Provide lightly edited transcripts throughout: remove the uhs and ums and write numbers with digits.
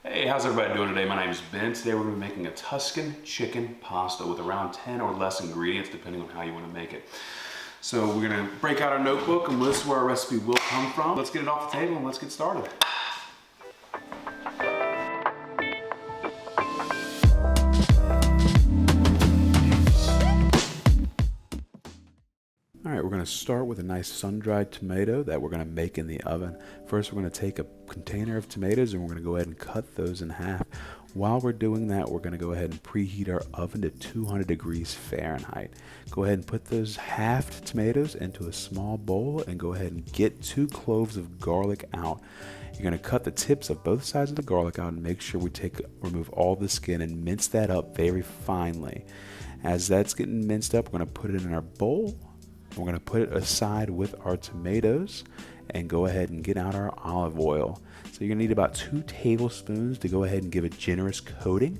Hey, how's everybody doing today? My name is Ben. Today we're going to be making a Tuscan chicken pasta with around 10 or less ingredients depending on how you want to make it. So we're going to break out our notebook and list where our recipe will come from. Let's get it off the table and let's get started. Alright, we're going to start with a nice sun-dried tomato that we're going to make in the oven. First, we're going to take a container of tomatoes and we're going to go ahead and cut those in half. While we're doing that, we're going to go ahead and preheat our oven to 200 degrees Fahrenheit. Go ahead and put those halved tomatoes into a small bowl and go ahead and get 2 cloves of garlic out. You're going to cut the tips of both sides of the garlic out and make sure we remove all the skin and mince that up very finely. As that's getting minced up, we're going to put it in our bowl. We're going to put it aside with our tomatoes and go ahead and get out our olive oil. So you're going to need about 2 tablespoons to go ahead and give a generous coating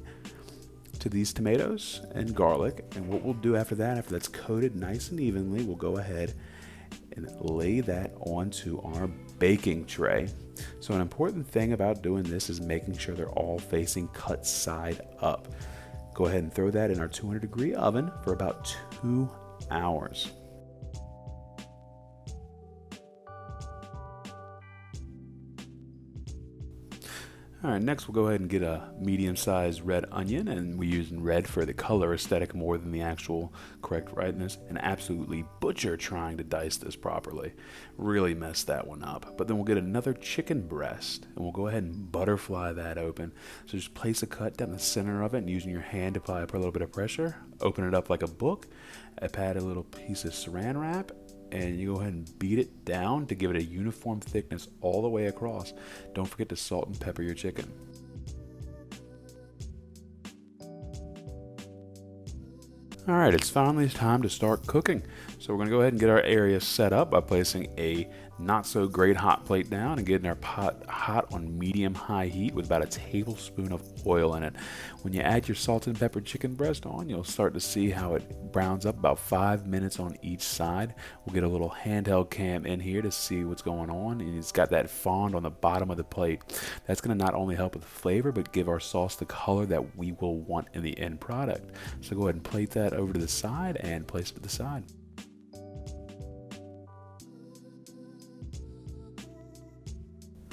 to these tomatoes and garlic. And what we'll do after that's coated nice and evenly, we'll go ahead and lay that onto our baking tray. So an important thing about doing this is making sure they're all facing cut side up. Go ahead and throw that in our 200-degree oven for about 2 hours. Alright, next we'll go ahead and get a medium-sized red onion, and we're using red for the color aesthetic more than the actual correct rightness, and absolutely butcher trying to dice this properly. Really messed that one up. But then we'll get another chicken breast, and we'll go ahead and butterfly that open. So just place a cut down the center of it, and using your hand to apply a little bit of pressure, open it up like a book, add a little piece of saran wrap, and you go ahead and beat it down to give it a uniform thickness all the way across. Don't forget to salt and pepper your chicken. Alright, it's finally time to start cooking. So we're going to go ahead and get our area set up by placing a not so great hot plate down and getting our pot hot on medium-high heat with about a tablespoon of oil in it. When you add your salt and pepper chicken breast on, you'll start to see how it browns up about 5 minutes on each side. We'll get a little handheld cam in here to see what's going on, and it's got that fond on the bottom of the plate. That's going to not only help with the flavor, but give our sauce the color that we will want in the end product. So go ahead and plate that over to the side and place it to the side.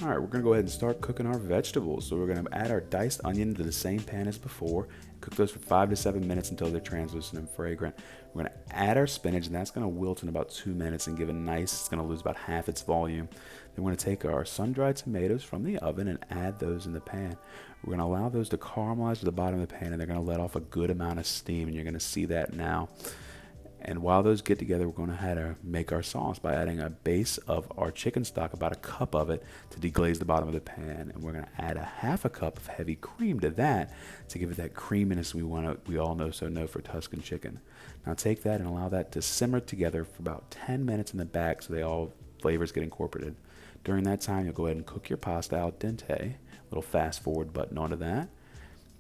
Alright, we're going to go ahead and start cooking our vegetables. So we're going to add our diced onion to the same pan as before. Cook those for 5 to 7 minutes until they're translucent and fragrant. We're going to add our spinach, and that's going to wilt in about 2 minutes and give a nice, it's going to lose about half its volume. Then we're going to take our sun-dried tomatoes from the oven and add those in the pan. We're going to allow those to caramelize to the bottom of the pan, and they're going to let off a good amount of steam, and you're going to see that now. And while those get together, we're going to make our sauce by adding a base of our chicken stock, about a cup of it, to deglaze the bottom of the pan. And we're going to add a half a cup of heavy cream to that to give it that creaminess we all know for Tuscan chicken. Now take that and allow that to simmer together for about 10 minutes in the back so all flavors get incorporated. During that time, you'll go ahead and cook your pasta al dente. A little fast forward button onto that.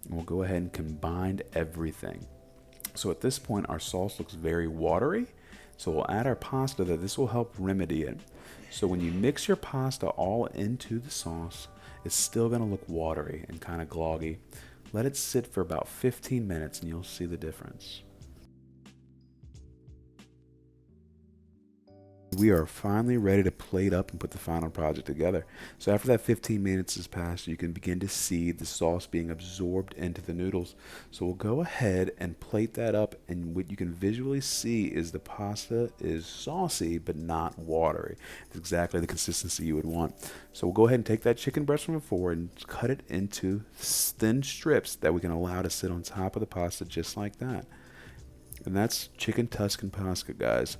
And we'll go ahead and combine everything. So at this point, our sauce looks very watery, so we'll add our pasta that this will help remedy it. So when you mix your pasta all into the sauce, it's still going to look watery and kind of gloggy. Let it sit for about 15 minutes and you'll see the difference. We are finally ready to plate up and put the final project together. So after that 15 minutes has passed, you can begin to see the sauce being absorbed into the noodles. So we'll go ahead and plate that up, and what you can visually see is the pasta is saucy but not watery. It's exactly the consistency you would want. So we'll go ahead and take that chicken breast from before and cut it into thin strips that we can allow to sit on top of the pasta just like that. And that's chicken Tuscan pasta, guys.